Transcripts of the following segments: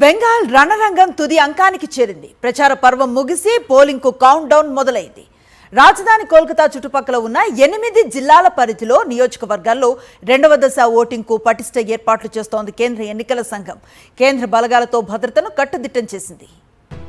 బెంగాల్ రణరంగం తుది అంకానికి చేరింది. ప్రచార పర్వం ముగిసి పోలింగ్ కు కౌంట్ డౌన్ మొదలైంది. రాజధాని కోల్కతా చుట్టుపక్కల ఉన్న 8 జిల్లాల పరిధిలో నియోజకవర్గాల్లో రెండవ దశ ఓటింగ్ కు పటిష్ట ఏర్పాట్లు చేస్తోంది కేంద్ర ఎన్నికల సంఘం. కేంద్ర బలగాలతో భద్రతను కట్టుదిట్టం చేసింది.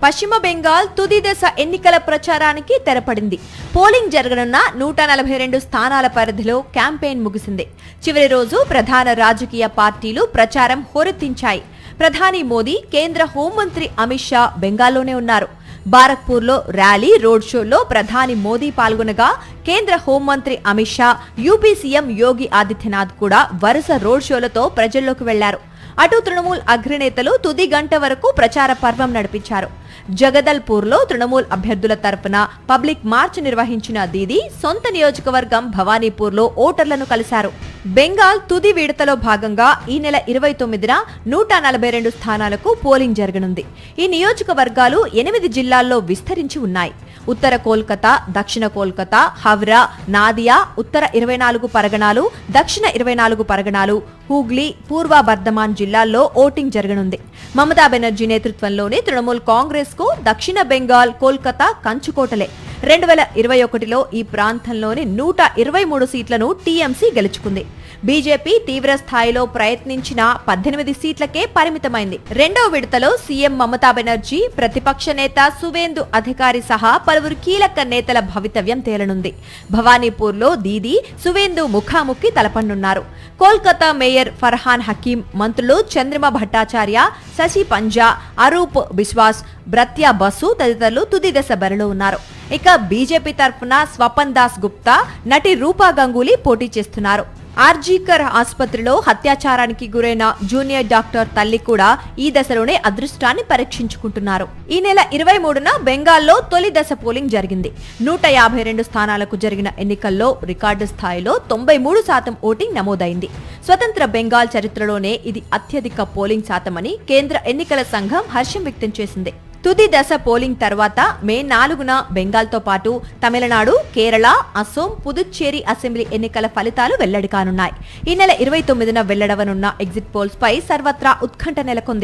పశ్చిమ బెంగాల్ తుది దశ ఎన్నికల ప్రచారానికి తెరపడింది. పోలింగ్ జరగనున్న 142 స్థానాల పరిధిలో క్యాంపెయిన్ ముగిసింది. చివరి రోజు ప్రధాన రాజకీయ పార్టీలు ప్రచారం హోరెత్తించాయి. ప్రధాని మోదీ, కేంద్ర హోంమంత్రి అమిత్ షా బెంగాల్లోనే ఉన్నారు. బారక్పూర్లో ర్యాలీ, రోడ్ షోలో ప్రధాని మోదీ పాల్గొనగా కేంద్ర హోంమంత్రి అమిత్ షా, యూపీ సీఎం యోగి ఆదిత్యనాథ్ కూడా వరుస రోడ్ షోలతో ప్రజల్లోకి వెళ్లారు. అటు తృణమూల్ అగ్రనేతలు తుది గంట వరకు ప్రచార పర్వం నడిపించారు. జగదల్పూర్లో తృణమూల్ అభ్యర్థుల తరపున పబ్లిక్ మార్చ్ నిర్వహించిన దీదీ సొంత నియోజకవర్గం భవానీపూర్లో ఓటర్లను కలిశారు. బెంగాల్ తుది విడతలో భాగంగా ఈ నెల 29న 142 స్థానాలకు పోలింగ్ జరగనుంది. ఈ నియోజకవర్గాలు 8 జిల్లాల్లో విస్తరించి ఉన్నాయి. ఉత్తర కోల్కతా, దక్షిణ కోల్కతా, హవ్రా, నాదియా, ఉత్తర 24 పరగణాలు, దక్షిణ 24 పరగణాలు, హూగ్లీ, పూర్వ బర్ధమాన్ జిల్లాల్లో ఓటింగ్ జరగనుంది. మమతా బెనర్జీ నేతృత్వంలోని తృణమూల్ కాంగ్రెస్ కు దక్షిణ బెంగాల్, కోల్కతా కంచుకోటలే. 2021లో ఈ ప్రాంతంలోని 123 సీట్లను టీఎంసీ గెలుచుకుంది. బీజేపీ తీవ్ర స్థాయిలో ప్రయత్నించిన 18 సీట్లకే పరిమితమైంది. రెండవ విడతలో సీఎం మమతా బెనర్జీ, ప్రతిపక్ష నేత సువేందు అధికారి సహా పలువురు కీలక నేతల భవితవ్యం తేలనుంది. భవానీపూర్లో దీదీ, సువేందు ముఖాముఖి తలపనున్నారు. కోల్కతా మేయర్ ఫర్హాన్ హకీం, మంత్రులు చంద్రిమ భట్టాచార్య, శశి పంజా, అరూప్ బిశ్వాస్, బ్రత్యా బసు తదితరులు తుది దశ బరిలో ఉన్నారు. ఇక బీజేపీ తరఫున స్వపన్ దాస్ గుప్తా, నటి రూపా గంగూలీ పోటీ చేస్తున్నారు. ఆర్జీకర్ ఆసుపత్రిలో హత్యాచారానికి గురైన జూనియర్ డాక్టర్ తల్లి కూడా ఈ దశలోనే అదృష్టాన్ని పరీక్షించుకుంటున్నారు. ఈ నెల 23న బెంగాల్లో తొలి దశ పోలింగ్ జరిగింది. 152 స్థానాలకు జరిగిన ఎన్నికల్లో రికార్డు స్థాయిలో 93% ఓటింగ్ నమోదైంది. స్వతంత్ర బెంగాల్ చరిత్రలోనే ఇది అత్యధిక పోలింగ్ శాతమని కేంద్ర ఎన్నికల సంఘం హర్షం వ్యక్తం చేసింది. తుది దశ పోలింగ్ తర్వాత మే 4న బెంగాల్తో పాటు తమిళనాడు, కేరళ, అసోం, పుదుచ్చేరి అసెంబ్లీ ఎన్నికల ఫలితాలు వెల్లడి కానున్నాయి. ఈ నెల 29న వెల్లడవనున్న ఎగ్జిట్ పోల్స్ పై సర్వత్రా ఉత్కంఠ నెలకొంది.